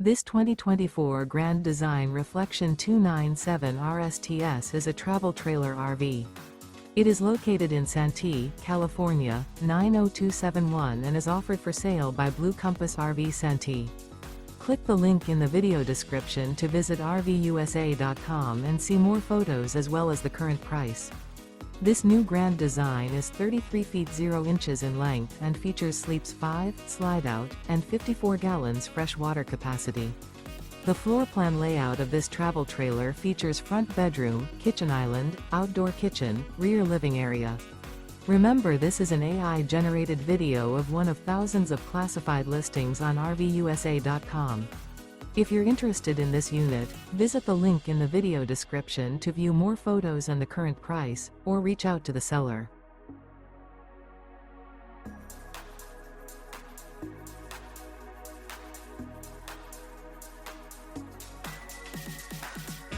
This 2024 Grand Design Reflection 297 RSTS is a travel trailer RV. It is located in Santee, California, 90271 and is offered for sale by Blue Compass RV Santee. Click the link in the video description to visit RVUSA.com and see more photos as well as the current price. This new Grand Design is 33 feet 0 inches in length and features sleeps 5, slide-out, and 54 gallons fresh water capacity. The floor plan layout of this travel trailer features front bedroom, kitchen island, outdoor kitchen, rear living area. Remember, this is an AI-generated video of one of thousands of classified listings on RVUSA.com. If you're interested in this unit, visit the link in the video description to view more photos and the current price, or reach out to the seller.